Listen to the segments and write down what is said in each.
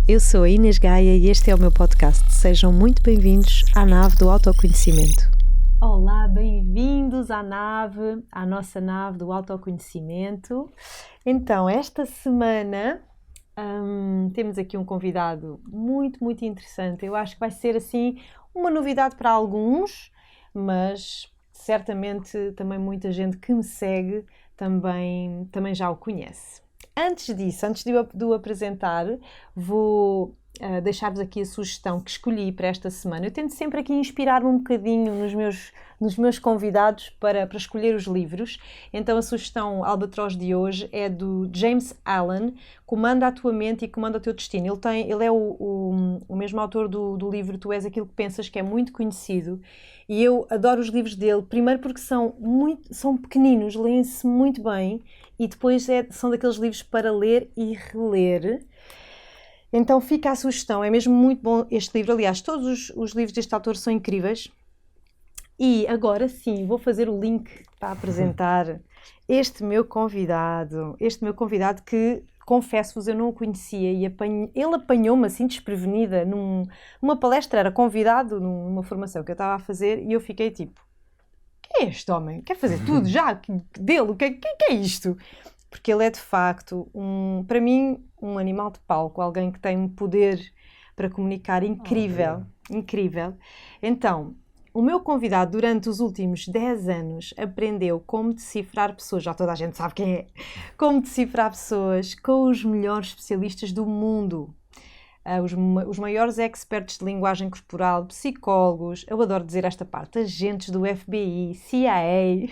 eu sou a Inês Gaia e este é o meu podcast. Sejam muito bem-vindos à nave do autoconhecimento. Olá, bem-vindos à nossa nave do autoconhecimento. Então, esta semana temos aqui um convidado muito, muito interessante. Eu acho que vai ser assim uma novidade para alguns, mas certamente também muita gente que me segue também já o conhece. Antes de o apresentar, vou deixar-vos aqui a sugestão que escolhi para esta semana. Eu tento sempre aqui inspirar-me um bocadinho nos meus convidados para escolher os livros. Então a sugestão Albatroz de hoje é do James Allen, Comanda a Tua Mente e Comanda o Teu Destino. Ele é o mesmo autor do livro Tu És Aquilo que Pensas, que é muito conhecido. E eu adoro os livros dele, primeiro porque são pequeninos, leem-se muito bem, e depois são daqueles livros para ler e reler. Então fica a sugestão, é mesmo muito bom este livro. Aliás, todos os livros deste autor são incríveis. E agora sim, vou fazer o link para apresentar este meu convidado que, confesso-vos, eu não o conhecia e ele apanhou-me assim desprevenida numa palestra, era convidado numa formação que eu estava a fazer e eu fiquei tipo, quem é este homem? Quer fazer tudo já dele? O que é isto? Porque ele é de facto, para mim, um animal de palco, alguém que tem um poder para comunicar incrível. Então, o meu convidado, durante os últimos 10 anos, aprendeu como decifrar pessoas, já toda a gente sabe quem é, como decifrar pessoas com os melhores especialistas do mundo. Os maiores experts de linguagem corporal, psicólogos, eu adoro dizer esta parte, agentes do FBI, CIA,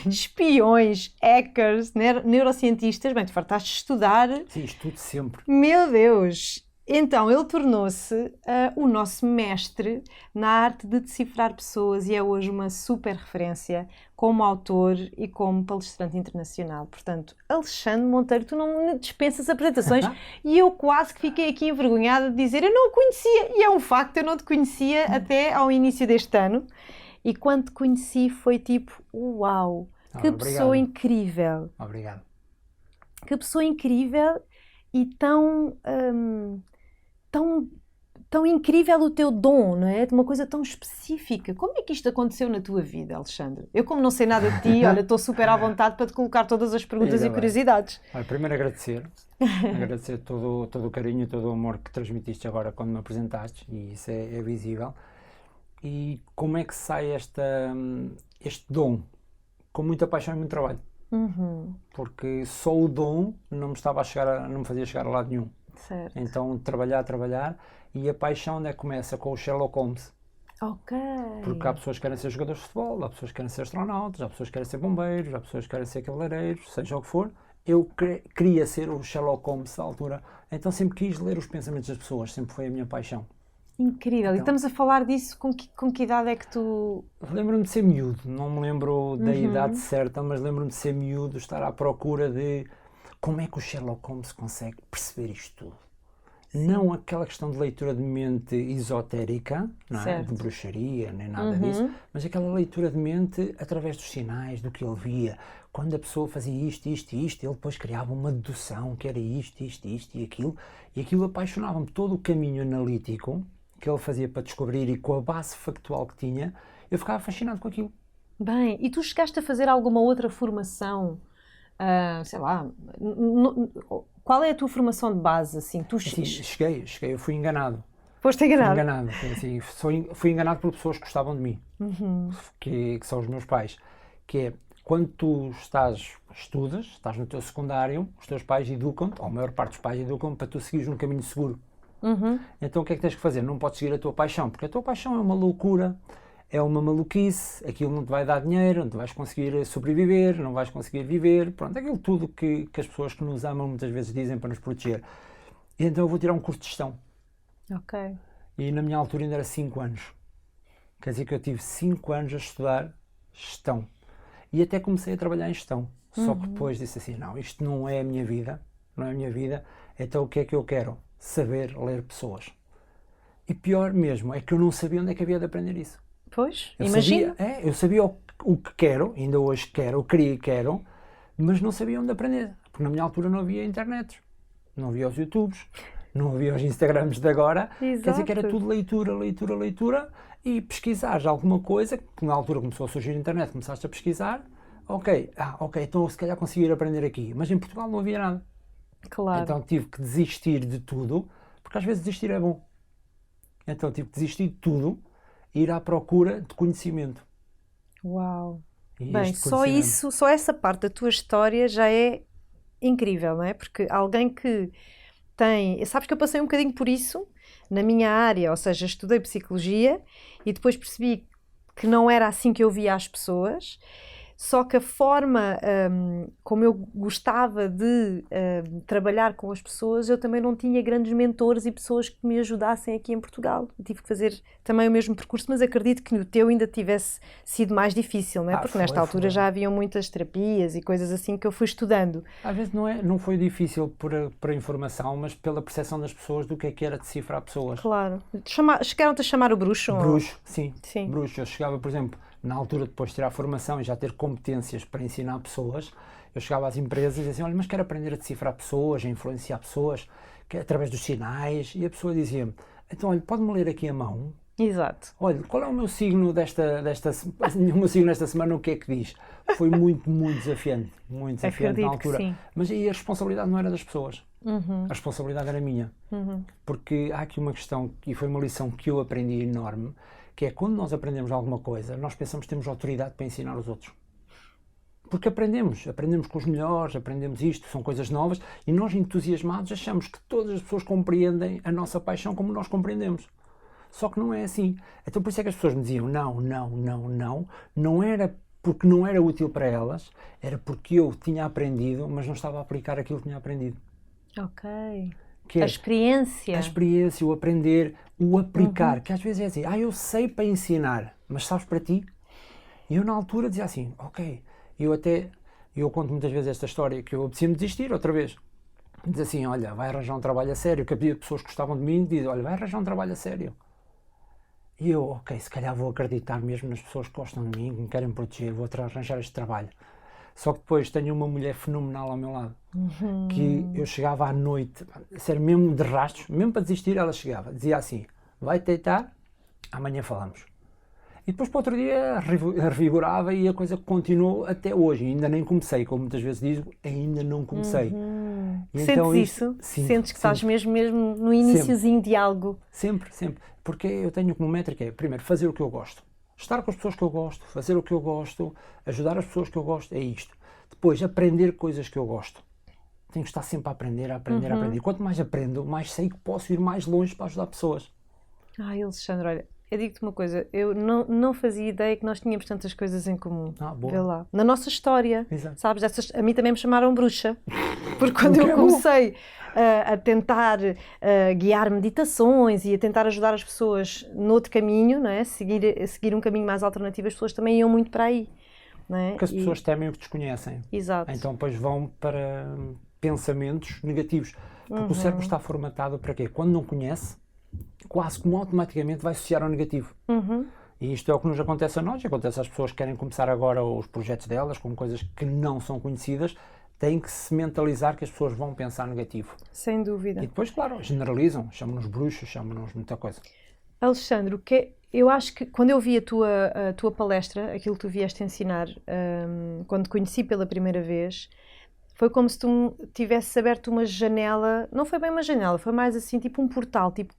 espiões, hackers, neurocientistas. Bem, tu fartaste de estudar. Sim, estudo sempre. Meu Deus! Então, ele tornou-se o nosso mestre na arte de decifrar pessoas e é hoje uma super referência como autor e como palestrante internacional. Portanto, Alexandre Monteiro, tu não dispensas apresentações e eu quase que fiquei aqui envergonhada de dizer eu não o conhecia. E é um facto, eu não te conhecia até ao início deste ano. E quando te conheci foi tipo, uau, que pessoa incrível. Obrigado. Que pessoa incrível e tão incrível o teu dom, não é? De uma coisa tão específica. Como é que isto aconteceu na tua vida, Alexandre? Eu, como não sei nada de ti, olha, estou super à vontade para te colocar todas as perguntas e curiosidades. Olha, primeiro agradecer todo o carinho e todo o amor que transmitiste agora quando me apresentaste, e isso é visível. E como é que sai este dom? Com muita paixão e muito trabalho. Porque só o dom não me fazia chegar a lado nenhum. Certo. Então, trabalhar, e a paixão onde é que começa? Com o Sherlock Holmes. Ok. Porque há pessoas que querem ser jogadores de futebol, há pessoas que querem ser astronautas, há pessoas que querem ser bombeiros, há pessoas que querem ser cabeleireiros, seja o que for. Eu queria ser o Sherlock Holmes da altura, então sempre quis ler os pensamentos das pessoas, sempre foi a minha paixão. Incrível. Então, e estamos a falar disso, com que idade é que tu... Lembro-me de ser miúdo, não me lembro da idade certa, mas lembro-me de ser miúdo, estar à procura de como é que o Sherlock Holmes consegue perceber isto tudo. Não aquela questão de leitura de mente esotérica, não é? De bruxaria, nem nada disso, mas aquela leitura de mente através dos sinais, do que ele via. Quando a pessoa fazia isto, ele depois criava uma dedução, que era isto e aquilo apaixonava-me. Todo o caminho analítico que ele fazia para descobrir e com a base factual que tinha, eu ficava fascinado com aquilo. Bem, e tu chegaste a fazer alguma outra formação? Sei lá, qual é a tua formação de base? Assim, cheguei, eu fui enganado. Foste enganado? Fui enganado, assim, fui enganado por pessoas que gostavam de mim, que são os meus pais. Que é, quando tu estudas no teu secundário, os teus pais educam-te, ou a maior parte dos pais educam-te para tu seguires num caminho seguro. Então o que é que tens que fazer? Não podes seguir a tua paixão, porque a tua paixão é uma loucura, é uma maluquice, aquilo não te vai dar dinheiro, não te vais conseguir sobreviver, não vais conseguir viver, pronto, aquilo tudo que as pessoas que nos amam muitas vezes dizem para nos proteger. E então eu vou tirar um curso de gestão. Ok. E na minha altura ainda era 5 anos. Quer dizer que eu tive 5 anos a estudar gestão. E até comecei a trabalhar em gestão. Só que depois disse assim, não, isto não é a minha vida, então o que é que eu quero? Saber ler pessoas. E pior mesmo, é que eu não sabia onde é que havia de aprender isso. Pois, imagino. Eu sabia o que quero, ainda hoje quero, mas não sabia onde aprender. Porque na minha altura não havia internet, não havia os YouTubes, não havia os Instagrams de agora, Exato. quer dizer que era tudo leitura, e pesquisar alguma coisa, que na altura começou a surgir a internet, começaste a pesquisar, ok, então se calhar conseguir aprender aqui, mas em Portugal não havia nada. Claro. Então tive que desistir de tudo, porque às vezes desistir é bom. Então tive que desistir de tudo e ir à procura de conhecimento. Uau! E bem, só essa parte da tua história já é incrível, não é? Porque alguém que tem... Sabes que eu passei um bocadinho por isso na minha área, ou seja, estudei psicologia e depois percebi que não era assim que eu via as pessoas, só que a forma como eu gostava de trabalhar com as pessoas, eu também não tinha grandes mentores e pessoas que me ajudassem aqui em Portugal. Eu tive que fazer também o mesmo percurso, mas acredito que o teu ainda tivesse sido mais difícil, não é? Porque nesta altura já haviam muitas terapias e coisas assim que eu fui estudando. Às vezes não foi difícil por a informação, mas pela percepção das pessoas do que era decifrar pessoas. Claro. Chegaram-te a chamar o bruxo? Bruxo, sim. Sim. Bruxo. Eu chegava, por exemplo, na altura depois de tirar a formação e já ter competências para ensinar pessoas, eu chegava às empresas e dizia assim, olha, mas quero aprender a decifrar pessoas, a influenciar pessoas, através dos sinais, e a pessoa dizia-me, então, olha, pode-me ler aqui a mão? Exato. Olha, qual é o meu signo o meu signo desta semana, o que é que diz? Foi muito desafiante Acredito na altura. Que sim. Mas aí a responsabilidade não era das pessoas, Uhum. a responsabilidade era minha. Uhum. Porque há aqui uma questão, e foi uma lição que eu aprendi enorme, que é quando nós aprendemos alguma coisa, nós pensamos que temos autoridade para ensinar os outros. Porque aprendemos com os melhores, aprendemos isto, são coisas novas, e nós entusiasmados achamos que todas as pessoas compreendem a nossa paixão como nós compreendemos. Só que não é assim. Então por isso é que as pessoas me diziam não era porque não era útil para elas, era porque eu tinha aprendido, mas não estava a aplicar aquilo que tinha aprendido. Ok. Que a experiência. A experiência, o aprender, o aplicar, que às vezes é assim, eu sei para ensinar, mas sabes para ti? E eu na altura dizia assim, ok, eu conto muitas vezes esta história, que eu apetecia-me desistir outra vez. Diz assim, olha, vai arranjar um trabalho a sério, que havia pessoas que gostavam de mim e dizem, olha, vai arranjar um trabalho a sério. E eu, ok, se calhar vou acreditar mesmo nas pessoas que gostam de mim, que me querem proteger, vou arranjar este trabalho. Só que depois tenho uma mulher fenomenal ao meu lado, que eu chegava à noite, sério, mesmo de rastros, mesmo para desistir, ela chegava, dizia assim, vai deitar, amanhã falamos. E depois para outro dia revigorava e a coisa continuou até hoje. Ainda nem comecei, como muitas vezes digo, ainda não comecei. E sentes então, isso? Sim, sentes que estás mesmo no iniciozinho de algo? Sempre. Porque eu tenho como métrica é, primeiro, fazer o que eu gosto. Estar com as pessoas que eu gosto, fazer o que eu gosto, ajudar as pessoas que eu gosto, é isto. Depois, aprender coisas que eu gosto. Tenho que estar sempre a aprender. Quanto mais aprendo, mais sei que posso ir mais longe para ajudar pessoas. Ai, Alexandre, olha, eu digo-te uma coisa, eu não fazia ideia que nós tínhamos tantas coisas em comum. Boa. Vê lá. Na nossa história, exato. Sabes? A mim também me chamaram bruxa. Porque quando eu comecei a tentar guiar meditações e a tentar ajudar as pessoas noutro caminho, não é? Seguir um caminho mais alternativo, as pessoas também iam muito para aí. Não é? Porque as pessoas temem o que desconhecem. Exato. Então depois vão para pensamentos negativos. Porque o cérebro está formatado para quê? Quando não conhece, quase como automaticamente vai associar ao negativo. E isto é o que nos acontece a nós, acontece às pessoas que querem começar agora os projetos delas com coisas que não são conhecidas, têm que se mentalizar que as pessoas vão pensar negativo. Sem dúvida. E depois, claro, generalizam, chamam-nos bruxos, chamam-nos muita coisa. Alexandre, eu acho que quando eu vi a tua palestra, aquilo que tu vieste ensinar, quando te conheci pela primeira vez, foi como se tu tivesses aberto uma janela, não foi bem uma janela, foi mais assim, tipo um portal, tipo,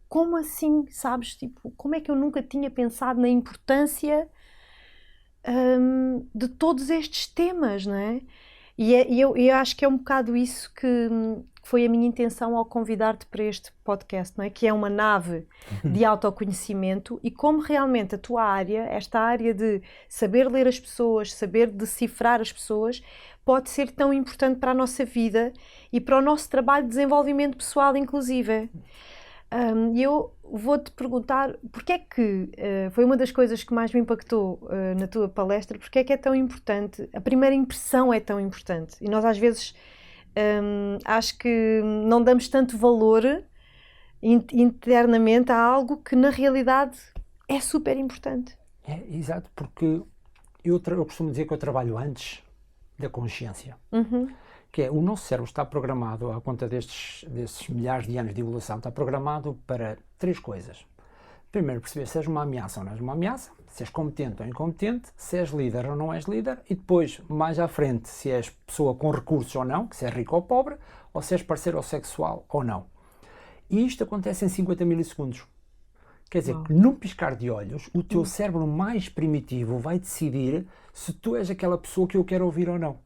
como assim, sabes, tipo, como é que eu nunca tinha pensado na importância de todos estes temas, não é? E eu acho que é um bocado isso que foi a minha intenção ao convidar-te para este podcast, não é? Que é uma nave de autoconhecimento e como realmente a tua área, esta área de saber ler as pessoas, saber decifrar as pessoas, pode ser tão importante para a nossa vida e para o nosso trabalho de desenvolvimento pessoal, inclusive. E eu vou-te perguntar, porque é que foi uma das coisas que mais me impactou na tua palestra, porque é que é tão importante, a primeira impressão é tão importante e nós às vezes acho que não damos tanto valor internamente a algo que na realidade é super importante. É, exato, porque eu costumo dizer que eu trabalho antes da consciência. que é o nosso cérebro está programado, à conta destes milhares de anos de evolução, está programado para 3 coisas. Primeiro, perceber se és uma ameaça ou não és uma ameaça, se és competente ou incompetente, se és líder ou não és líder, e depois, mais à frente, se és pessoa com recursos ou não, se és rico ou pobre, ou se és parceiro ou sexual ou não. E isto acontece em 50 milissegundos. Quer dizer, que num piscar de olhos, o teu cérebro mais primitivo vai decidir se tu és aquela pessoa que eu quero ouvir ou não.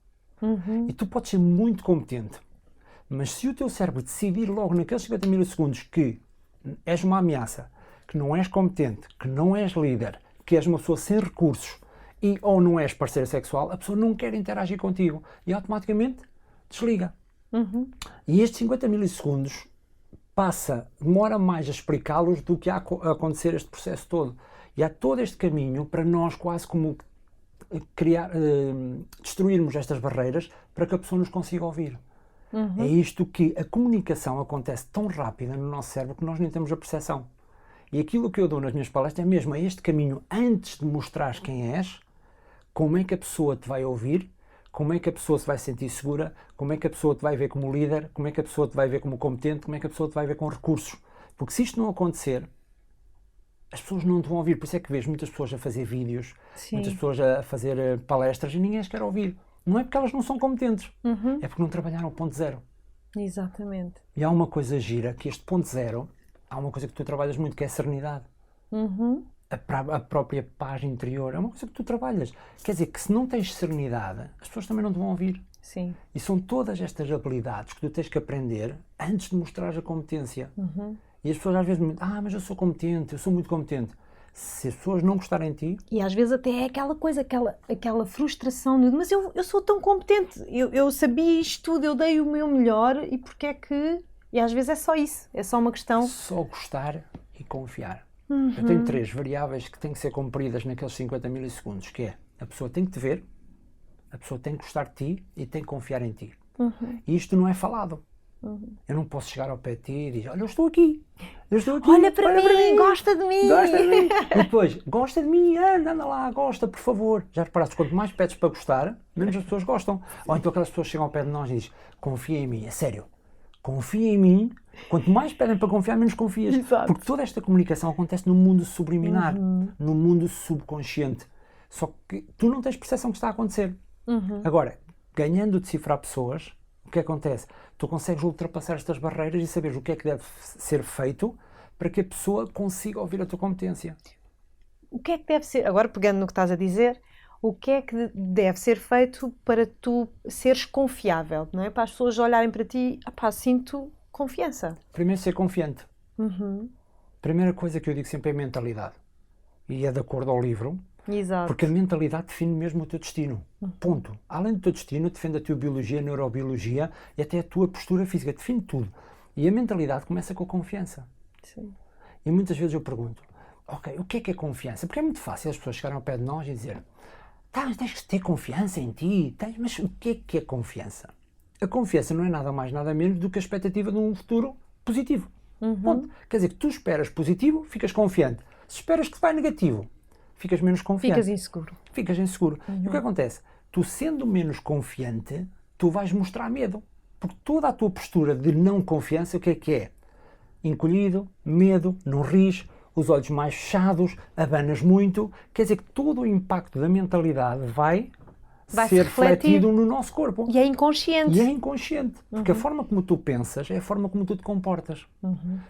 E tu podes ser muito competente, mas se o teu cérebro decidir logo naqueles 50 milissegundos que és uma ameaça, que não és competente, que não és líder, que és uma pessoa sem recursos e ou não és parceiro sexual, a pessoa não quer interagir contigo e automaticamente desliga. E estes 50 milissegundos demora mais a explicá-los do que a acontecer este processo todo. E há todo este caminho para nós quase como destruirmos estas barreiras para que a pessoa nos consiga ouvir. É isto que a comunicação acontece tão rápida no nosso cérebro que nós nem temos a percepção. E aquilo que eu dou nas minhas palestras é mesmo este caminho antes de mostrares quem és, como é que a pessoa te vai ouvir, como é que a pessoa se vai sentir segura, como é que a pessoa te vai ver como líder, como é que a pessoa te vai ver como competente, como é que a pessoa te vai ver com recursos. Porque se isto não acontecer, as pessoas não te vão ouvir. Por isso é que vês muitas pessoas a fazer vídeos, muitas pessoas a fazer palestras e ninguém as quer ouvir. Não é porque elas não são competentes, é porque não trabalharam o ponto zero. Exatamente. E há uma coisa gira, que este ponto zero, há uma coisa que tu trabalhas muito, que é a serenidade. A própria paz interior, é uma coisa que tu trabalhas. Quer dizer, que se não tens serenidade, as pessoas também não te vão ouvir. Sim. E são todas estas habilidades que tu tens que aprender antes de mostrares a competência. E as pessoas às vezes me dizem, mas eu sou competente, eu sou muito competente. Se as pessoas não gostarem de ti... E às vezes até é aquela coisa, aquela frustração, mas eu sou tão competente, eu sabia isto tudo, eu dei o meu melhor e porque é que... E às vezes é só isso, é só uma questão... É só gostar e confiar. Eu tenho 3 variáveis que têm que ser cumpridas naqueles 50 milissegundos, que é, a pessoa tem que te ver, a pessoa tem que gostar de ti e tem que confiar em ti. E isto não é falado. Eu não posso chegar ao pé de ti e dizer, olha, eu estou aqui, olha para mim, gosta de mim. E depois, gosta de mim, anda lá, gosta, por favor. Já reparaste, quanto mais pedes para gostar, menos as pessoas gostam. Ou então aquelas pessoas chegam ao pé de nós e dizem, confia em mim, é sério. Confia em mim, quanto mais pedem para confiar, menos confias. Exato. Porque toda esta comunicação acontece no mundo subliminar, no mundo subconsciente. Só que tu não tens percepção que está a acontecer. Agora, ganhando de decifrar pessoas, o que acontece? Tu consegues ultrapassar estas barreiras e saberes o que é que deve ser feito para que a pessoa consiga ouvir a tua competência. O que é que deve ser, agora pegando no que estás a dizer, o que é que deve ser feito para tu seres confiável, não é? Para as pessoas olharem para ti, sinto confiança. Primeiro, ser confiante. Primeira coisa que eu digo sempre é mentalidade. E é de acordo ao livro. Exato. Porque a mentalidade define mesmo o teu destino. Ponto. Além do teu destino, defende a tua biologia, a neurobiologia e até a tua postura física. Define tudo. E a mentalidade começa com a confiança. Sim. E muitas vezes eu pergunto, ok, o que é confiança? Porque é muito fácil as pessoas chegarem ao pé de nós e dizer, tens que ter confiança em ti. Mas o que é confiança? A confiança não é nada mais, nada menos do que a expectativa de um futuro positivo. Ponto. Quer dizer que tu esperas positivo, ficas confiante. Se esperas que vai negativo, ficas menos confiante. Ficas inseguro. E o que acontece? Tu sendo menos confiante, tu vais mostrar medo. Porque toda a tua postura de não confiança, o que é? Encolhido, medo, não ris, os olhos mais fechados, abanas muito. Quer dizer que todo o impacto da mentalidade vai ser refletido no nosso corpo. E é inconsciente. Porque a forma como tu pensas é a forma como tu te comportas.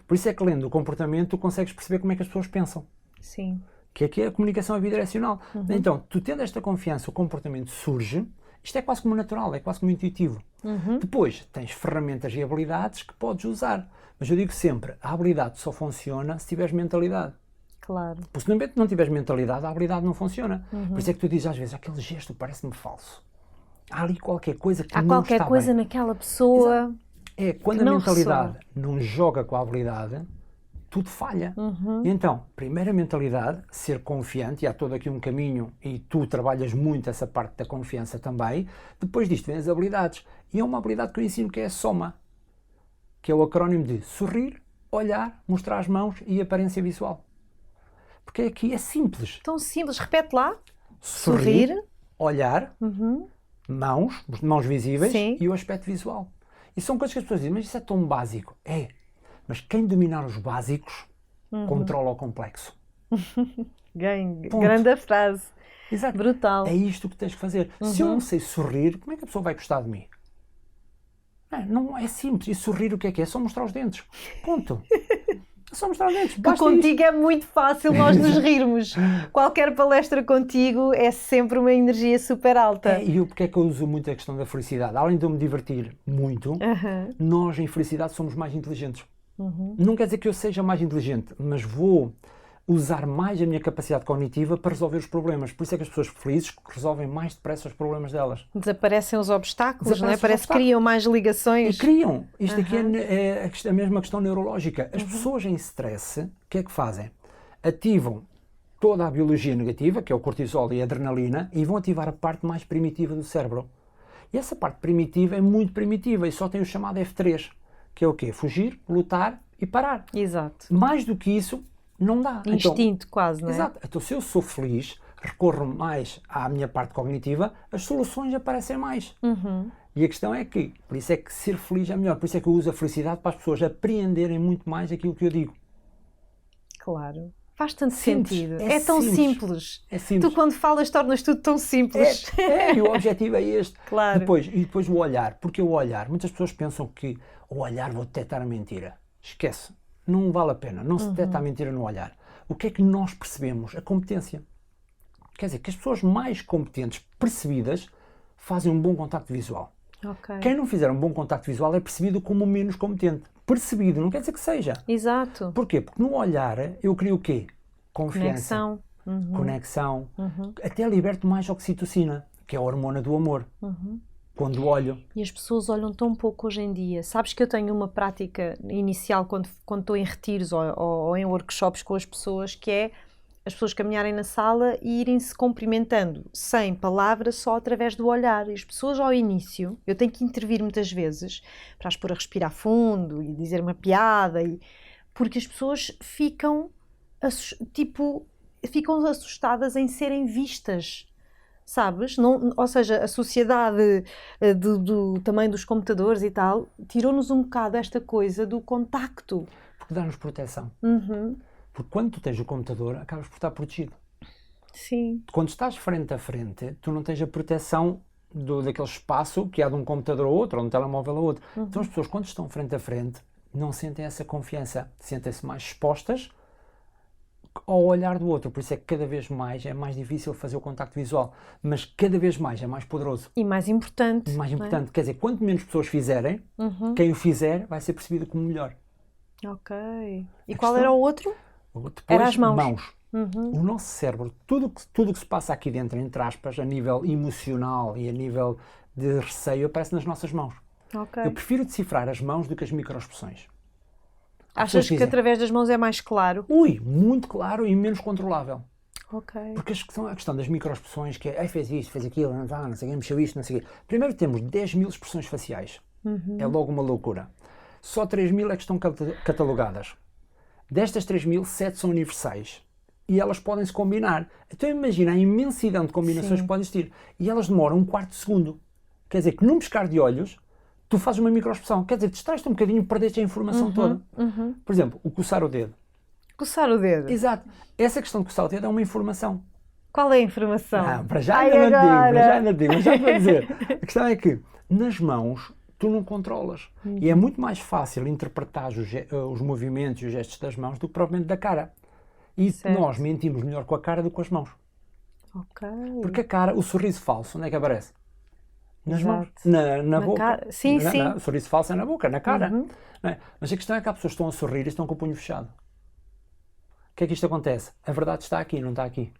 Por isso é que lendo o comportamento tu consegues perceber como é que as pessoas pensam. Sim. Que é a comunicação bidirecional. Então, tu tendo esta confiança, o comportamento surge, isto é quase como natural, é quase como intuitivo. Depois, tens ferramentas e habilidades que podes usar. Mas eu digo sempre, a habilidade só funciona se tiveres mentalidade. Claro. Porque se não tiveres mentalidade, a habilidade não funciona. Por isso é que tu dizes às vezes, aquele gesto parece-me falso. Há ali qualquer coisa que não está bem. Há qualquer coisa naquela pessoa. Exato. Quando a mentalidade não joga com a habilidade, tudo falha. Então, primeira mentalidade, ser confiante, e há todo aqui um caminho e tu trabalhas muito essa parte da confiança também. Depois disto vem as habilidades. E é uma habilidade que eu ensino que é a SOMA, que é o acrónimo de sorrir, olhar, mostrar as mãos e aparência visual. Porque aqui é simples. Tão simples. Repete lá. Sorrir, olhar, mãos visíveis Sim. e o aspecto visual. E são coisas que as pessoas dizem, mas isso é tão básico. É, mas quem dominar os básicos controla o complexo. Grande frase. Exato. Brutal. É isto que tens que fazer. Se eu não sei sorrir, como é que a pessoa vai gostar de mim? Não é simples. E sorrir o que é? É só mostrar os dentes. Ponto. É só mostrar os dentes. Que contigo é muito fácil nós nos rirmos. Qualquer palestra contigo é sempre uma energia super alta. E porque é que eu uso muito a questão da felicidade? Além de eu me divertir muito, nós em felicidade somos mais inteligentes. Não quer dizer que eu seja mais inteligente, mas vou usar mais a minha capacidade cognitiva para resolver os problemas. Por isso é que as pessoas felizes resolvem mais depressa os problemas delas. Desaparecem os obstáculos, não é? Parece que criam mais ligações. E criam. Isto aqui é a mesma questão neurológica. As pessoas em stress, o que é que fazem? Ativam toda a biologia negativa, que é o cortisol e a adrenalina, e vão ativar a parte mais primitiva do cérebro. E essa parte primitiva é muito primitiva e só tem o chamado F3, que é o quê? Fugir, lutar e parar. Exato. Mais do que isso, não dá. Instinto quase, não é? Exato. Então, se eu sou feliz, recorro mais à minha parte cognitiva, as soluções aparecem mais. E a questão é que, por isso é que ser feliz é melhor. Por isso é que eu uso a felicidade para as pessoas apreenderem muito mais aquilo que eu digo. Claro. Faz tanto sentido. É tão simples. É simples. Tu, quando falas, tornas tudo tão simples. E o objetivo é este. Claro. Depois o olhar. Porque o olhar, muitas pessoas pensam que o olhar vou detectar a mentira. Esquece. Não vale a pena. Não se detecta a mentira no olhar. O que é que nós percebemos? A competência. Quer dizer, que as pessoas mais competentes, percebidas, fazem um bom contacto visual. Okay. Quem não fizer um bom contacto visual é percebido como menos competente. Percebido, não quer dizer que seja. Exato. Porquê? Porque no olhar eu crio o quê? Confiança. Conexão. Conexão. Até liberto mais oxitocina, que é a hormona do amor. Quando olho. E as pessoas olham tão pouco hoje em dia. Sabes que eu tenho uma prática inicial quando estou em retiros ou em workshops com as pessoas, que é as pessoas caminharem na sala e irem-se cumprimentando, sem palavras, só através do olhar. E as pessoas ao início, eu tenho que intervir muitas vezes para as pôr a respirar fundo e dizer uma piada, porque as pessoas ficam assustadas em serem vistas. Sabes? Não, ou seja, a sociedade também dos computadores e tal, tirou-nos um bocado esta coisa do contacto. Porque dá-nos proteção. Porque quando tu tens o computador, acabas por estar protegido. Sim. Quando estás frente a frente, tu não tens a proteção daquele espaço que há de um computador a outro, ou de um telemóvel a outro. Então as pessoas, quando estão frente a frente, não sentem essa confiança. Sentem-se mais expostas ao olhar do outro, por isso é que cada vez mais é mais difícil fazer o contacto visual, mas cada vez mais é mais poderoso. E mais importante. Quer dizer, quanto menos pessoas fizerem, quem o fizer vai ser percebido como melhor. Ok. E qual era o outro? Depois, era as mãos. O nosso cérebro, tudo que se passa aqui dentro, entre aspas, a nível emocional e a nível de receio, aparece nas nossas mãos. Okay. Eu prefiro decifrar as mãos do que as microexpressões. Achas que através das mãos é mais claro? Muito claro e menos controlável. Ok. Porque a questão das microexpressões, que é, fez isto, fez aquilo, não sei o quê, mexeu isto, não sei o quê. Primeiro temos 10.000 expressões faciais. É logo uma loucura. Só 3.000 é que estão catalogadas. Destas 3.000, 7 são universais. E elas podem se combinar. Então imagina a imensidão de combinações que podem existir. E elas demoram um quarto de segundo. Quer dizer que num piscar de olhos, tu fazes uma microexpressão. Quer dizer, distraes-te um bocadinho e perdeste a informação toda. Por exemplo, o coçar o dedo. Coçar o dedo? Exato. Essa questão de coçar o dedo é uma informação. Qual é a informação? Para já ainda não digo, mas já vou dizer. A questão é que, nas mãos, tu não controlas. E é muito mais fácil interpretar os movimentos e os gestos das mãos do que propriamente da cara. E nós mentimos melhor com a cara do que com as mãos. Ok. Porque a cara, o sorriso falso, onde é que aparece? Nas mãos. Na boca. Cara. Sim. O sorriso falso é na boca, na cara. Não é? Mas a questão é que há pessoas que estão a sorrir e estão com o punho fechado. O que é que isto acontece? A verdade está aqui, não está aqui.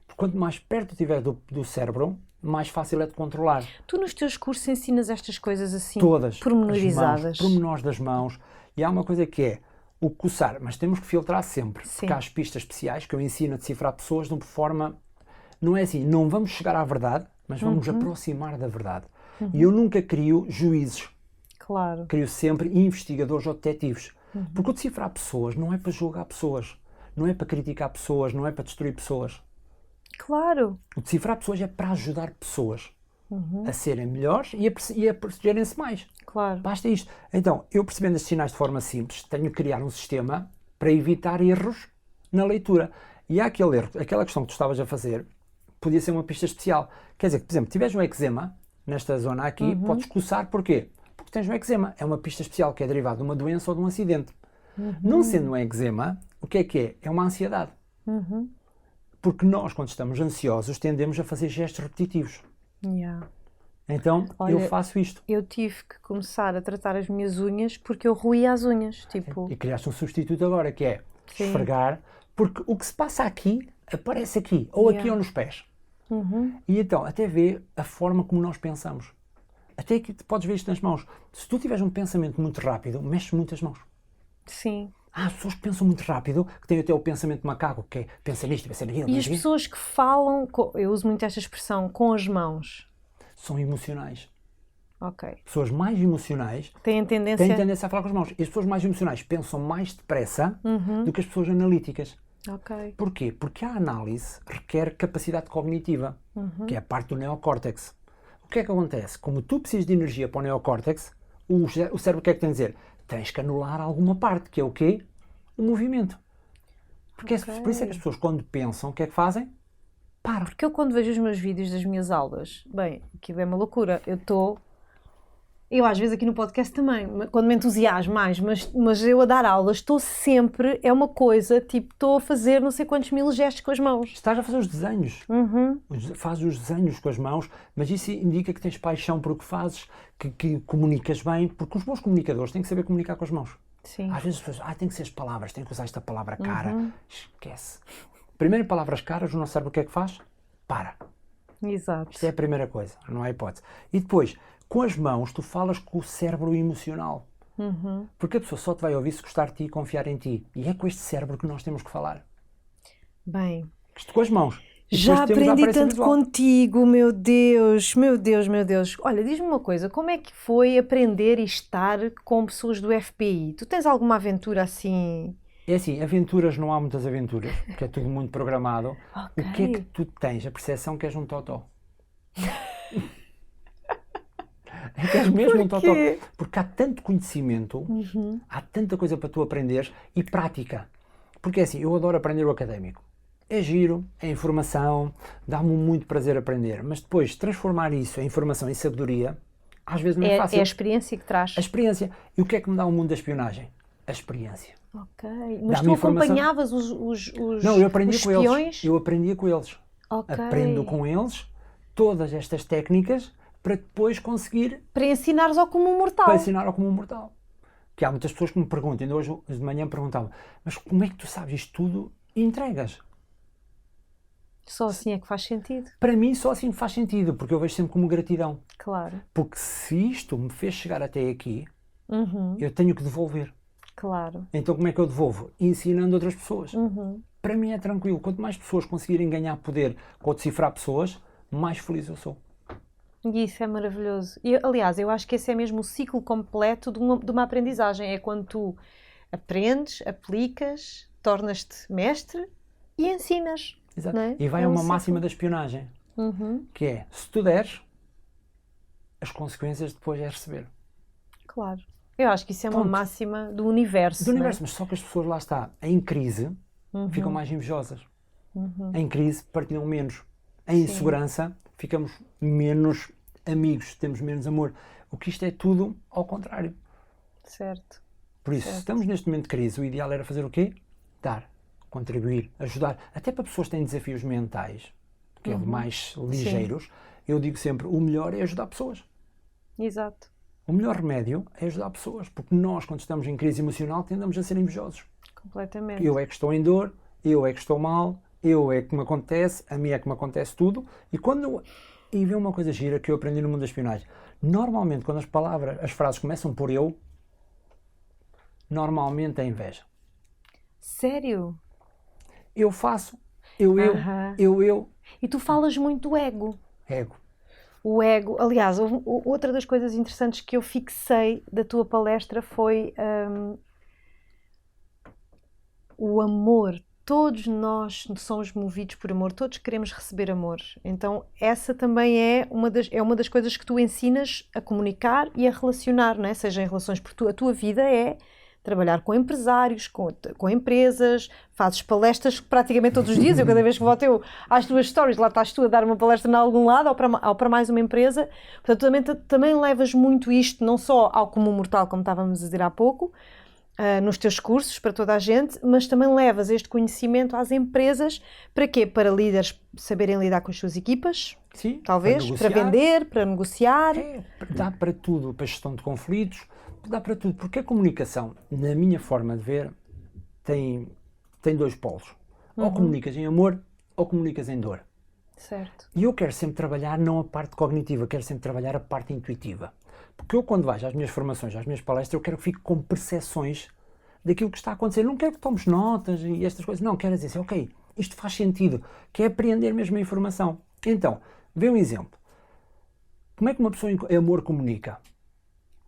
Porque quanto mais perto estiver do cérebro, mais fácil é de controlar. Tu nos teus cursos ensinas estas coisas assim? Todas. Pormenorizadas. Pormenores das mãos. E há uma coisa que é o coçar, mas temos que filtrar sempre. Sim. Porque há as pistas especiais que eu ensino a decifrar pessoas de uma forma... Não é assim, não vamos chegar à verdade, mas vamos aproximar da verdade. E eu nunca crio juízes. Claro. Crio sempre investigadores ou detetives. Porque o decifrar pessoas não é para julgar pessoas, não é para criticar pessoas, não é para destruir pessoas. Claro. O decifrar pessoas é para ajudar pessoas. a serem melhores e a protegerem-se mais. Claro. Basta isto. Então, eu percebendo estes sinais de forma simples, tenho que criar um sistema para evitar erros na leitura. E há aquele erro, aquela questão que tu estavas a fazer, podia ser uma pista especial. Quer dizer, que, por exemplo, tiveres um eczema, nesta zona aqui, podes coçar, porquê? Porque tens um eczema. É uma pista especial que é derivada de uma doença ou de um acidente. Não sendo um eczema, o que é? É uma ansiedade. Porque nós, quando estamos ansiosos, tendemos a fazer gestos repetitivos. Yeah. Então, Olha, eu faço isto. Eu tive que começar a tratar as minhas unhas porque eu roía as unhas, tipo... E criaste um substituto agora, que é esfregar, porque o que se passa aqui, aparece aqui, ou aqui ou nos pés. E então, até vê a forma como nós pensamos. Até aqui podes ver isto nas mãos. Se tu tiveres um pensamento muito rápido, mexes muito as mãos. Sim. Há pessoas que pensam muito rápido, que têm até o pensamento macaco, que é pensa nisto, pensa naquilo. E as pessoas que falam, eu uso muito esta expressão, com as mãos. São emocionais. Ok. Pessoas mais emocionais têm tendência a falar com as mãos. E as pessoas mais emocionais pensam mais depressa do que as pessoas analíticas. Ok. Porquê? Porque a análise requer capacidade cognitiva, que é a parte do neocórtex. O que é que acontece? Como tu precisas de energia para o neocórtex, o cérebro o que é que tem a dizer? Tens que anular alguma parte, que é o quê? O movimento. Porque por isso é que as pessoas, quando pensam, o que é que fazem? Param. Porque eu, quando vejo os meus vídeos das minhas aulas, bem, aquilo é uma loucura. Eu às vezes aqui no podcast também, quando me entusiasmo mais, mas eu a dar aulas estou sempre, é uma coisa, tipo, estou a fazer não sei quantos mil gestos com as mãos. Estás a fazer os desenhos, fazes os desenhos com as mãos, mas isso indica que tens paixão por o que fazes, que comunicas bem, porque os bons comunicadores têm que saber comunicar com as mãos. Sim. Às vezes as pessoas, tem que ser as palavras, tem que usar esta palavra cara, esquece. Primeiro em palavras caras, o nosso cérebro o que é que faz? Para. Exato. Isto é a primeira coisa, não há hipótese. E depois, com as mãos, tu falas com o cérebro emocional. Porque a pessoa só te vai ouvir se gostar de ti e confiar em ti. E é com este cérebro que nós temos que falar. Bem, isto com as mãos. Já aprendi tanto contigo, meu Deus, meu Deus, meu Deus. Olha, diz-me uma coisa, como é que foi aprender e estar com pessoas do FPI? Tu tens alguma aventura assim? É assim, aventuras não há muitas aventuras, porque é tudo muito programado. Okay. O que é que tu tens? A percepção que és um totó. É que és mesmo um totó. Porque há tanto conhecimento, há tanta coisa para tu aprenderes e prática. Porque é assim, eu adoro aprender o académico. É giro, é informação, dá-me muito prazer aprender. Mas depois, transformar isso em informação e sabedoria, às vezes não é fácil. É a experiência que traz. A experiência. E o que é que me dá o mundo da espionagem? A experiência. Ok. Mas tu acompanhavas os Não, eu aprendia com eles. Eu aprendia com eles. Okay. Aprendo com eles todas estas técnicas para depois conseguir... Para ensinares ao comum mortal. Para ensinar ao comum mortal. Que há muitas pessoas que me perguntam, ainda hoje de manhã perguntavam, mas como é que tu sabes isto tudo e entregas? Só assim é que faz sentido. Para mim só assim faz sentido, porque eu vejo sempre como gratidão. Claro. Porque se isto me fez chegar até aqui, eu tenho que devolver. Claro. Então como é que eu devolvo? Ensinando outras pessoas. Para mim é tranquilo. Quanto mais pessoas conseguirem ganhar poder com decifrar pessoas, mais feliz eu sou. E isso é maravilhoso. E, aliás, eu acho que esse é mesmo o ciclo completo de uma aprendizagem. É quando tu aprendes, aplicas, tornas-te mestre e ensinas. Exato. Não é? E vai uma máxima da espionagem, que é, se tu deres, as consequências depois é receber. Claro. Eu acho que isso é uma máxima do universo. Do universo, mas só que as pessoas lá está, em crise, ficam mais invejosas. Em crise, partilham menos. Em insegurança, ficamos menos amigos, temos menos amor. O que isto é tudo ao contrário. Certo. Por isso, se estamos neste momento de crise, o ideal era fazer o quê? Dar. Contribuir, ajudar, até para pessoas que têm desafios mentais, que é mais ligeiros, eu digo sempre, o melhor é ajudar pessoas. Exato. O melhor remédio é ajudar pessoas, porque nós, quando estamos em crise emocional, tendemos a ser invejosos. Completamente. Eu é que estou em dor, eu é que estou mal, eu é que me acontece, a mim é que me acontece tudo, e vê uma coisa gira que eu aprendi no mundo da espionagem. Normalmente, quando as frases começam por eu, normalmente é inveja. Sério? Eu faço, eu. E tu falas muito do ego. Ego. O ego, aliás, outra das coisas interessantes que eu fixei da tua palestra foi o amor todos nós somos movidos por amor, todos queremos receber amor. Então essa também é uma das coisas que tu ensinas a comunicar e a relacionar, não é? Seja em relações, porque a tua vida é trabalhar com empresários, com empresas, fazes palestras praticamente todos os dias. Eu cada vez que volto às tuas stories, lá estás tu a dar uma palestra em algum lado ou para mais uma empresa. Portanto, também levas muito isto, não só ao comum mortal, como estávamos a dizer há pouco, nos teus cursos para toda a gente, mas também levas este conhecimento às empresas. Para quê? Para líderes saberem lidar com as suas equipas, sim, talvez, para vender, para negociar. Dá para tudo, para gestão de conflitos, dá para tudo, porque a comunicação, na minha forma de ver, tem dois polos. Ou comunicas em amor, ou comunicas em dor. Certo. E eu quero sempre trabalhar não a parte cognitiva, quero sempre trabalhar a parte intuitiva. Porque eu, quando vais às minhas formações, às minhas palestras, eu quero que fique com percepções daquilo que está a acontecer. Não quero que tomes notas e estas coisas. Não, quero dizer assim, ok, isto faz sentido. Que é apreender mesmo a informação. Então, vê um exemplo. Como é que uma pessoa em amor comunica?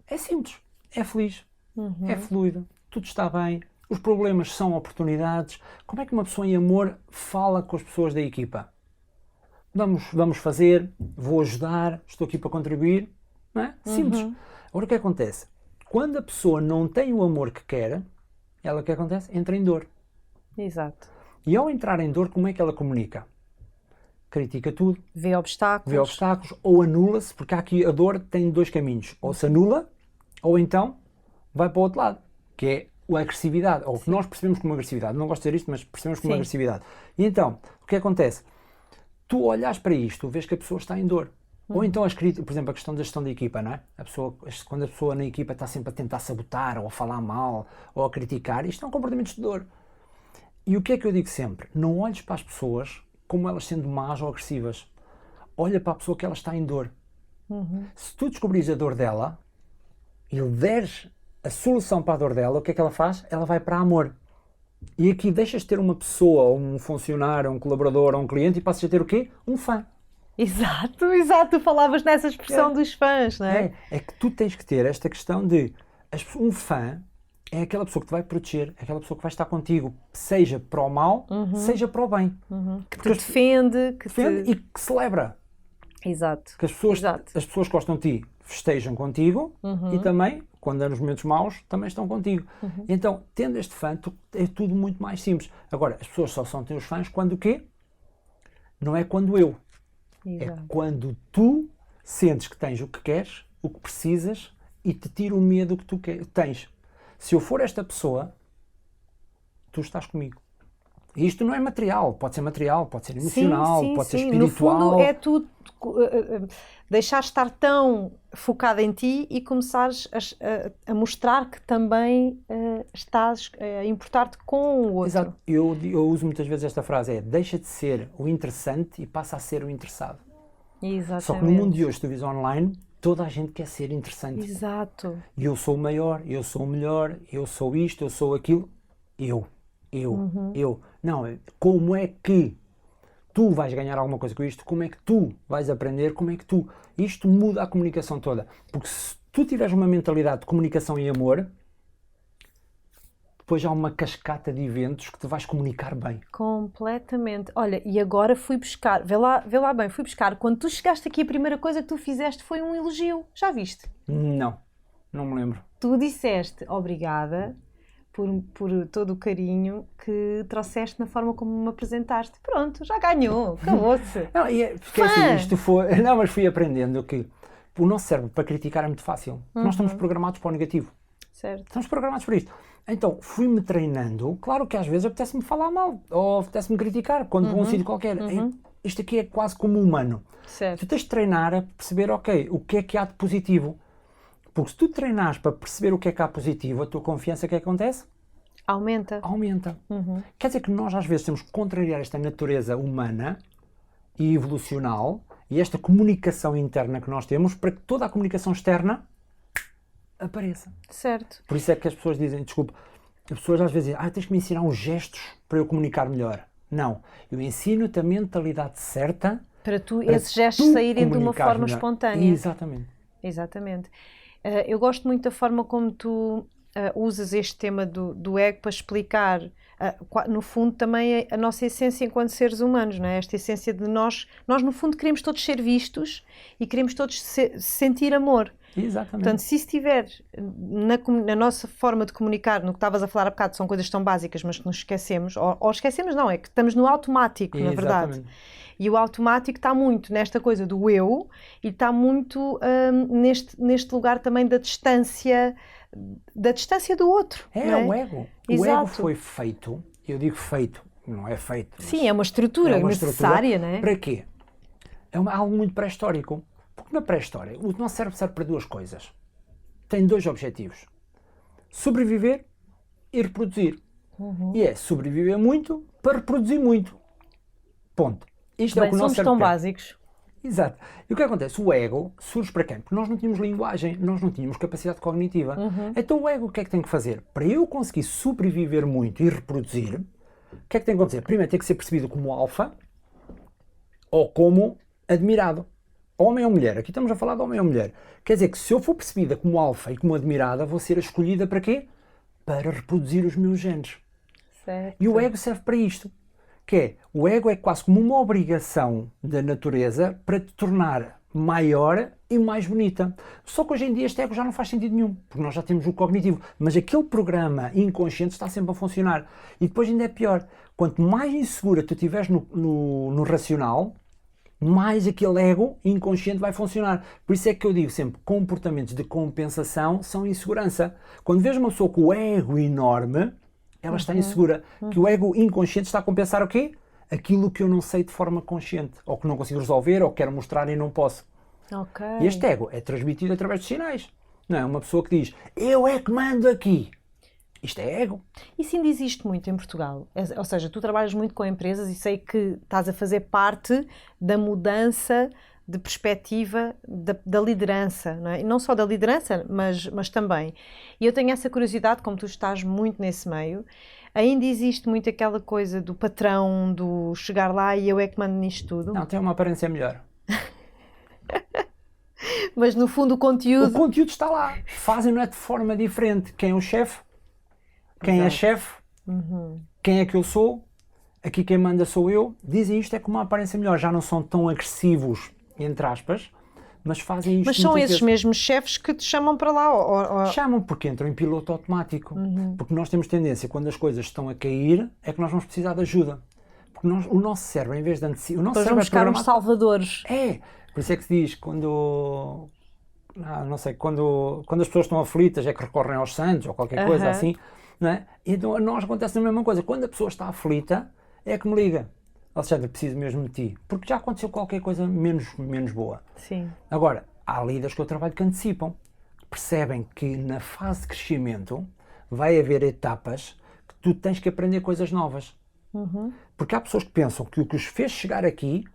É simples. É feliz. É fluido. Tudo está bem. Os problemas são oportunidades. Como é que uma pessoa em amor fala com as pessoas da equipa? Vamos fazer, vou ajudar, estou aqui para contribuir. Não é? Simples. Agora o que acontece? Quando a pessoa não tem o amor que quer, ela o que acontece? Entra em dor. Exato. E ao entrar em dor, como é que ela comunica? Critica tudo. Vê obstáculos. Ou anula-se, porque aqui a dor tem dois caminhos. Ou se anula, ou então vai para o outro lado, que é a agressividade, ou o que nós percebemos como agressividade. Não gosto de dizer isto, mas percebemos como agressividade. E então, o que acontece? Tu olhas para isto, vês que a pessoa está em dor. Ou então, por exemplo, a questão da gestão da equipa, não é? Quando a pessoa na equipa está sempre a tentar sabotar, ou a falar mal, ou a criticar, isto é um comportamento de dor. E o que é que eu digo sempre? Não olhes para as pessoas como elas sendo más ou agressivas. Olha para a pessoa que ela está em dor. Se tu descobrires a dor dela e lhe deres a solução para a dor dela, o que é que ela faz? Ela vai para amor. E aqui deixas de ter uma pessoa, ou um funcionário, um colaborador, ou um cliente e passas a ter o quê? Um fã. Exato. Tu falavas nessa expressão dos fãs, não é? É que tu tens que ter esta questão de um fã é aquela pessoa que te vai proteger, é aquela pessoa que vai estar contigo, seja para o mal, seja para o bem. Que te defende, e que celebra. Exato. Que as pessoas que gostam de ti festejam contigo e também, quando é nos momentos maus, também estão contigo. Então, tendo este fã, é tudo muito mais simples. Agora, as pessoas só são teus fãs quando o quê? Não é quando eu. Exato. É quando tu sentes que tens o que queres, o que precisas e te tira o medo que tu tens. Se eu for esta pessoa, tu estás comigo. E isto não é material, pode ser emocional, pode ser espiritual. No fundo é tu deixar estar tão focado em ti e começares a mostrar que também estás a importar-te com o outro. Exato. Eu uso muitas vezes esta frase, deixa de ser o interessante e passa a ser o interessado. Exatamente. Só que no mundo de hoje, tu vês online, toda a gente quer ser interessante. Exato. E eu sou o maior, eu sou o melhor, eu sou isto, eu sou aquilo. Eu. Não, como é que tu vais ganhar alguma coisa com isto? Como é que tu vais aprender? Como é que tu... Isto muda a comunicação toda. Porque se tu tiveres uma mentalidade de comunicação e amor, depois há uma cascata de eventos que te vais comunicar bem. Completamente. Olha, e agora fui buscar, vê lá bem, fui buscar. Quando tu chegaste aqui, a primeira coisa que tu fizeste foi um elogio. Já viste? Não me lembro. Tu disseste obrigada por todo o carinho que trouxeste na forma como me apresentaste. Pronto, já ganhou, acabou-se. Mas fui aprendendo que o nosso cérebro para criticar é muito fácil. Nós estamos programados para o negativo. Certo. Estamos programados para isto. Então, fui-me treinando. Claro que às vezes apetece-me falar mal ou apetece-me criticar quando vou a um sítio qualquer. Isto aqui é quase como humano. Certo. Tu tens de treinar a perceber, ok, o que é que há de positivo. Porque se tu treinares para perceber o que é que há positivo, a tua confiança, o que é que acontece? Aumenta. Quer dizer que nós às vezes temos que contrariar esta natureza humana e evolucional e esta comunicação interna que nós temos para que toda a comunicação externa apareça. Certo. Por isso é que as pessoas dizem, desculpa, as pessoas às vezes dizem, tens que me ensinar uns gestos para eu comunicar melhor. Não, eu ensino-te a mentalidade certa para esses gestos saírem de uma forma espontânea. Exatamente. Eu gosto muito da forma como tu usas este tema do ego para explicar, no fundo, também a nossa essência enquanto seres humanos, não é? Esta essência de nós no fundo, queremos todos ser vistos e queremos todos sentir amor. Exatamente. Portanto, se estiver na nossa forma de comunicar, no que estavas a falar há bocado, são coisas tão básicas, mas que nos esquecemos, ou esquecemos não, é que estamos no automático, na verdade. E o automático está muito nesta coisa do eu e está muito neste lugar também da distância do outro. É, não é? o ego. Exato. O ego foi feito, eu digo feito, não é feito. Sim, é uma estrutura necessária, não é? Para quê? É algo muito pré-histórico. Porque na pré-história, o nosso cérebro serve para duas coisas. Tem dois objetivos. Sobreviver e reproduzir. E é sobreviver muito para reproduzir muito. Ponto. Isto é o que o nosso cérebro somos tão quer. básicos. Exato. E o que acontece? O ego surge para quem? Porque nós não tínhamos linguagem, nós não tínhamos capacidade cognitiva. Então o ego o que é que tem que fazer? Para eu conseguir sobreviver muito e reproduzir, o que é que tem que acontecer? Primeiro tem que ser percebido como alfa ou como admirado. Homem ou mulher, aqui estamos a falar de homem ou mulher. Quer dizer que se eu for percebida como alfa e como admirada, vou ser escolhida para quê? Para reproduzir os meus genes. Certo. E o ego serve para isto. O ego é quase como uma obrigação da natureza para te tornar maior e mais bonita. Só que hoje em dia este ego já não faz sentido nenhum, porque nós já temos o cognitivo. Mas aquele programa inconsciente está sempre a funcionar. E depois ainda é pior. Quanto mais insegura tu estiveres no racional, mais aquele ego inconsciente vai funcionar. Por isso é que eu digo sempre, comportamentos de compensação são insegurança. Quando vejo uma pessoa com o ego enorme, ela está insegura. Que o ego inconsciente está a compensar o quê? Aquilo que eu não sei de forma consciente. Ou que não consigo resolver, ou que quero mostrar e não posso. Ok. E este ego é transmitido através de sinais. Não é uma pessoa que diz, eu é que mando aqui. Isto é ego. Isso ainda existe muito em Portugal. Ou seja, tu trabalhas muito com empresas e sei que estás a fazer parte da mudança de perspectiva da liderança, não é? E não só da liderança, mas também. E eu tenho essa curiosidade, como tu estás muito nesse meio, ainda existe muito aquela coisa do patrão, do chegar lá e eu é que mando nisto tudo? Não, tem uma aparência melhor. Mas no fundo o conteúdo está lá. Fazem-no de forma diferente. Quem é o chefe? Quem é chefe? Quem é que eu sou? Aqui quem manda sou eu. Dizem isto é com uma aparência melhor. Já não são tão agressivos, entre aspas, mas fazem isto. Mas são esses mesmos chefes que te chamam para lá? Chamam porque entram em piloto automático. Porque nós temos tendência, quando as coisas estão a cair, é que nós vamos precisar de ajuda. Porque o nosso cérebro, em vez de antecipar... Nós vamos buscar uns salvadores. É. Por isso é que se diz, quando as pessoas estão aflitas é que recorrem aos santos ou qualquer coisa assim. Não é? Então a nós acontece a mesma coisa. Quando a pessoa está aflita, é que me liga. Alexandre, preciso mesmo de ti. Porque já aconteceu qualquer coisa menos boa. Sim. Agora, há líderes que eu trabalho que antecipam. Percebem que na fase de crescimento vai haver etapas que tu tens que aprender coisas novas. Porque há pessoas que pensam que o que os fez chegar aqui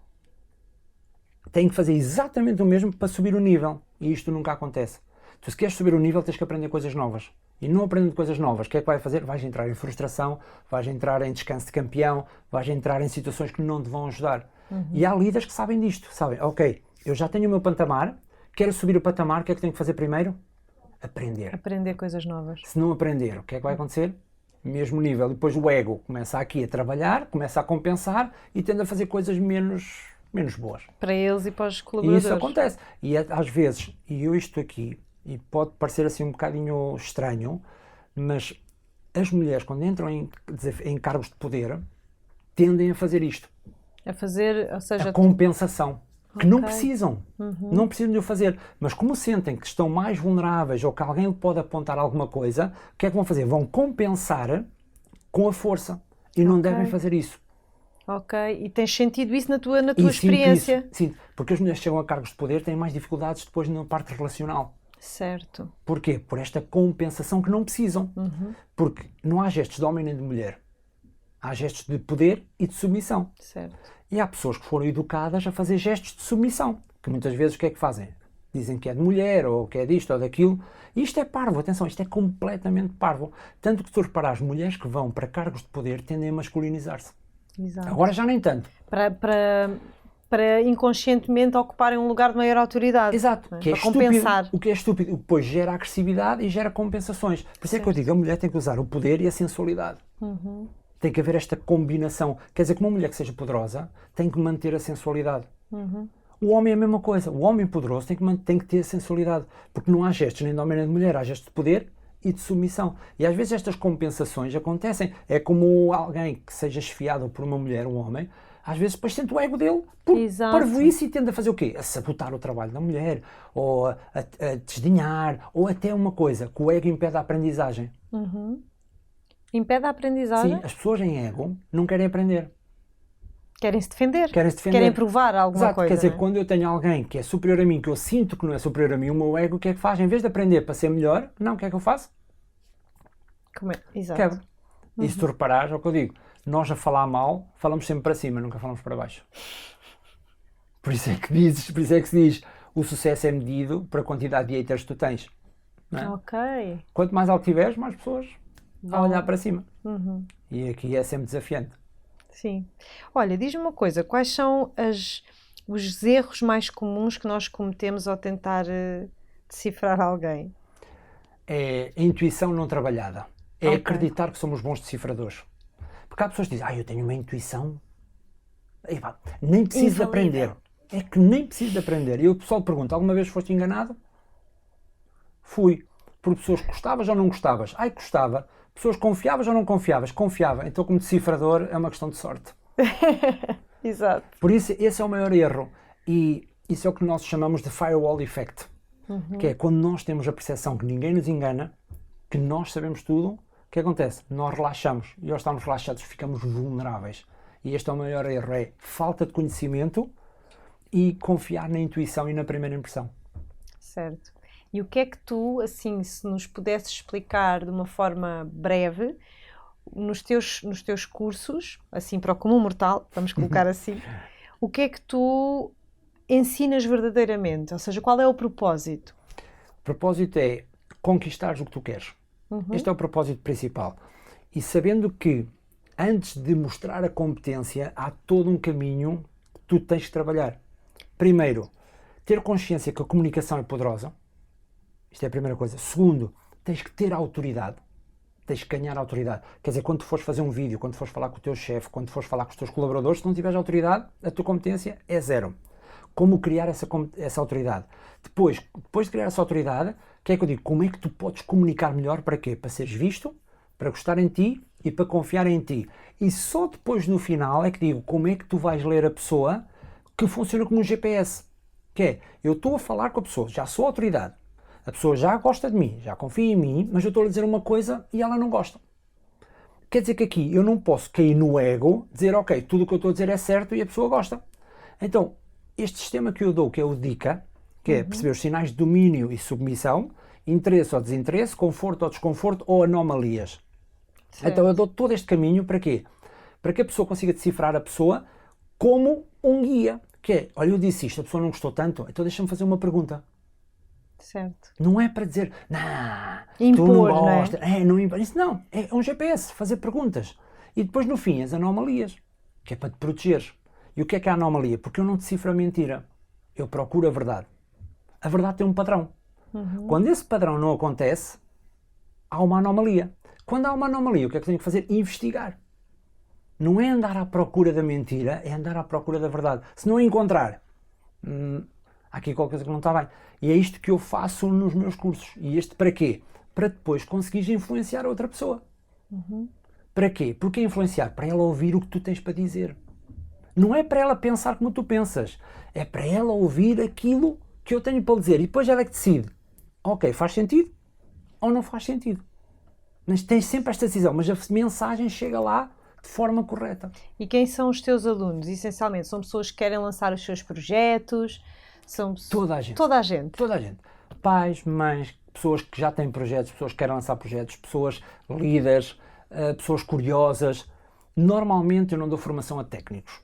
têm que fazer exatamente o mesmo para subir o nível. E isto nunca acontece. Tu, se queres subir o nível, tens que aprender coisas novas. E não aprendendo coisas novas, o que é que vai fazer? Vais entrar em frustração, vais entrar em descanso de campeão, vais entrar em situações que não te vão ajudar. E há líderes que sabem disto. Sabem, ok, eu já tenho o meu patamar, quero subir o patamar, o que é que tenho que fazer primeiro? Aprender. Aprender coisas novas. Se não aprender, o que é que vai acontecer? Mesmo nível. E depois o ego começa aqui a trabalhar, começa a compensar e tende a fazer coisas menos boas. Para eles e para os colaboradores. E isso acontece. E às vezes, e eu isto aqui, e pode parecer assim um bocadinho estranho, mas as mulheres, quando entram em cargos de poder, tendem a fazer isto. A fazer, ou seja... A compensação. Que não precisam. Não precisam de o fazer. Mas como sentem que estão mais vulneráveis ou que alguém lhe pode apontar alguma coisa, o que é que vão fazer? Vão compensar com a força. E não devem fazer isso. Ok. E tens sentido isso na tua experiência? Sim, porque as mulheres que chegam a cargos de poder têm mais dificuldades depois na parte relacional. Certo. Porquê? Por esta compensação que não precisam. Porque não há gestos de homem nem de mulher. Há gestos de poder e de submissão. Certo. E há pessoas que foram educadas a fazer gestos de submissão. Que muitas vezes o que é que fazem? Dizem que é de mulher, ou que é disto, ou daquilo. E isto é parvo, atenção, isto é completamente parvo. Tanto que tu reparares, mulheres que vão para cargos de poder tendem a masculinizar-se. Exato. Agora já nem tanto. para inconscientemente ocuparem um lugar de maior autoridade. Exato, Não é? que é Para estúpido, compensar. o que é estúpido, o que depois gera agressividade e gera compensações. Por isso é que eu digo, a mulher tem que usar o poder e a sensualidade. Tem que haver esta combinação. Quer dizer que uma mulher que seja poderosa tem que manter a sensualidade. O homem é a mesma coisa. O homem poderoso tem que ter sensualidade. Porque não há gestos nem de homem nem de mulher. Há gestos de poder e de submissão. E às vezes estas compensações acontecem. É como alguém que seja esfiado por uma mulher, um homem, às vezes depois sente o ego dele por parvoíce e tende a fazer o quê? A sabotar o trabalho da mulher, ou a desdenhar, ou até uma coisa, que o ego impede a aprendizagem. Impede a aprendizagem? Sim, as pessoas em ego não querem aprender. Querem se defender. Querem-se defender. Querem provar alguma Exato, coisa. quer dizer, não é? quando eu tenho alguém que é superior a mim, que eu sinto que não é superior a mim, o meu ego, o que é que faz? Em vez de aprender para ser melhor, não, o que é que eu faço? Como é? Exato. Quebro. E se tu reparares, é o que eu digo, nós a falar mal, falamos sempre para cima, nunca falamos para baixo. Por isso é que se diz, o sucesso é medido por a quantidade de haters que tu tens. Não é? Ok. Quanto mais alto tiveres, mais pessoas vão olhar para cima. E aqui é sempre desafiante. Sim. Olha, diz-me uma coisa, quais são os erros mais comuns que nós cometemos ao tentar decifrar alguém? É a intuição não trabalhada. É Ok. acreditar que somos bons decifradores. Porque há pessoas que dizem, eu tenho uma intuição. Ei, pá, nem preciso de aprender. É que nem preciso de aprender. E o pessoal pergunta, alguma vez foste enganado? Fui. Por pessoas que gostavas ou não gostavas? Gostava. Pessoas confiavas ou não confiavas? Confiava. Então, como decifrador, é uma questão de sorte. Exato. Por isso, esse é o maior erro. E isso é o que nós chamamos de firewall effect. Que é quando nós temos a percepção que ninguém nos engana, que nós sabemos tudo, o que acontece? Nós relaxamos. E ao estarmos relaxados, ficamos vulneráveis. E este é o maior erro. É falta de conhecimento e confiar na intuição e na primeira impressão. Certo. E o que é que tu, assim, se nos pudesses explicar de uma forma breve, nos teus cursos, assim, para o comum mortal, vamos colocar assim, o que é que tu ensinas verdadeiramente? Ou seja, qual é o propósito? O propósito é conquistares o que tu queres. Este é o propósito principal. E sabendo que, antes de mostrar a competência, há todo um caminho que tu tens que trabalhar. Primeiro, ter consciência que a comunicação é poderosa. Isto é a primeira coisa. Segundo, tens que ter autoridade. Tens que ganhar autoridade. Quer dizer, quando tu fores fazer um vídeo, quando fores falar com o teu chefe, quando fores falar com os teus colaboradores, se não tiveres autoridade, a tua competência é zero. Como criar essa autoridade? Depois de criar essa autoridade, o que é que eu digo? Como é que tu podes comunicar melhor? Para quê? Para seres visto, para gostar em ti e para confiar em ti. E só depois, no final, é que digo como é que tu vais ler a pessoa, que funciona como um GPS. Que é, eu estou a falar com a pessoa, já sou autoridade. A pessoa já gosta de mim, já confia em mim, mas eu estou a dizer uma coisa e ela não gosta. Quer dizer que aqui eu não posso cair no ego, dizer, ok, tudo o que eu estou a dizer é certo e a pessoa gosta. Então, este sistema que eu dou, que é o DICA, que é perceber os sinais de domínio e submissão, interesse ou desinteresse, conforto ou desconforto ou anomalias. Certo. Então eu dou todo este caminho para quê? Para que a pessoa consiga decifrar a pessoa como um guia. Que é, olha, eu disse isto, a pessoa não gostou tanto, então deixa-me fazer uma pergunta. Certo. Não é para dizer, não, impor, tu não gostas. Não é? Não impor. Isso não, é um GPS, fazer perguntas. E depois no fim as anomalias, que é para te protegeres. E o que é a anomalia? Porque eu não decifro a mentira, eu procuro a verdade. A verdade tem um padrão. Quando esse padrão não acontece, há uma anomalia. Quando há uma anomalia, o que é que tenho que fazer? Investigar. Não é andar à procura da mentira, é andar à procura da verdade. Se não encontrar, há aqui qualquer coisa que não está bem. E é isto que eu faço nos meus cursos. E este para quê? Para depois conseguires influenciar outra pessoa. Para quê? Porque influenciar? Para ela ouvir o que tu tens para dizer. Não é para ela pensar como tu pensas. É para ela ouvir aquilo que eu tenho para lhe dizer. E depois ela é que decide. Ok, faz sentido ou não faz sentido. Mas tens sempre esta decisão. Mas a mensagem chega lá de forma correta. E quem são os teus alunos? Essencialmente, são pessoas que querem lançar os seus projetos? São Toda a gente. Toda a gente. Toda a gente. Pais, mães, pessoas que já têm projetos, pessoas que querem lançar projetos, pessoas líderes, pessoas curiosas. Normalmente eu não dou formação a técnicos.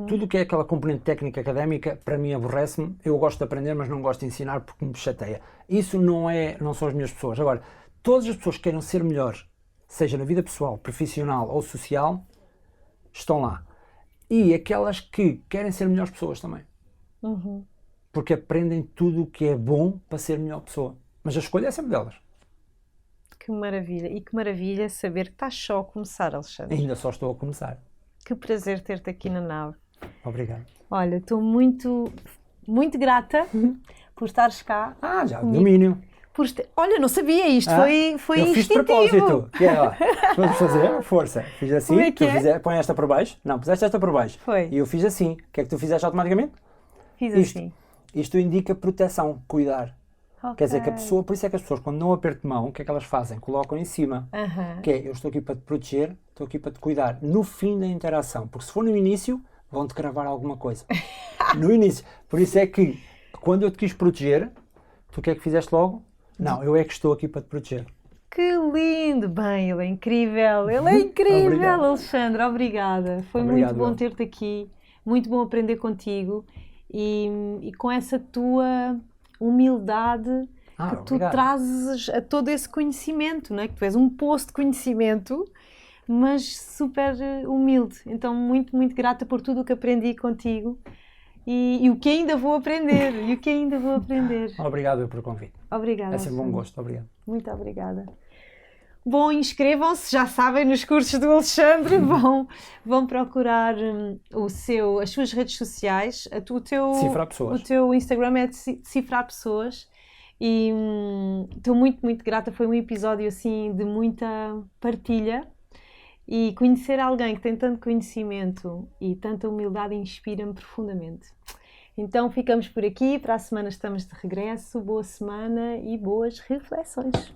Tudo o que é aquela componente técnica académica, para mim aborrece-me. Eu gosto de aprender, mas não gosto de ensinar porque me chateia. Isso não são as minhas pessoas. Agora, todas as pessoas que queiram ser melhores, seja na vida pessoal, profissional ou social, estão lá. E aquelas que querem ser melhores pessoas também. Uhum. Porque aprendem tudo o que é bom para ser melhor pessoa. Mas a escolha é sempre delas. Que maravilha. E que maravilha saber que estás só a começar, Alexandre. Ainda só estou a começar. Que prazer ter-te aqui na nave. Obrigado. Olha, estou muito, muito grata por estares cá. Já, domínio. Olha, não sabia isto, foi eu fiz de instintivo. propósito. Que é, ó, vamos fazer, força. Fiz assim, Como é que tu põe esta por baixo. Não, puseste esta por baixo. Foi. E eu fiz assim. O que é que tu fizeste automaticamente? Fiz assim. Isto indica proteção, cuidar. Okay. Quer dizer que a pessoa, por isso é que as pessoas quando não apertam de mão, o que é que elas fazem? Colocam em cima. Que é, eu estou aqui para te proteger, estou aqui para te cuidar. No fim da interação. Porque se for no início, vão-te cravar alguma coisa. No início. Por isso é que, quando eu te quis proteger, tu o que é que fizeste logo? Não, eu é que estou aqui para te proteger. Que lindo! Bem, ele é incrível! Ele é incrível, Alexandre! Obrigada! Foi muito bom ter-te aqui, muito bom aprender contigo e com essa tua humildade que tu trazes a todo esse conhecimento, não é? Que tu és um poço de conhecimento, mas super humilde. Então, muito, muito grata por tudo o que aprendi contigo. E o que ainda vou aprender, Obrigado pelo convite. Obrigada. É sempre um gosto, obrigado. Muito obrigada. Bom, inscrevam-se, já sabem, nos cursos do Alexandre, vão procurar as suas redes sociais, Decifrar Pessoas. O teu Instagram é Decifrar Pessoas e estou muito, muito grata, foi um episódio assim de muita partilha. E conhecer alguém que tem tanto conhecimento e tanta humildade inspira-me profundamente. Então ficamos por aqui, para a semana estamos de regresso. Boa semana e boas reflexões.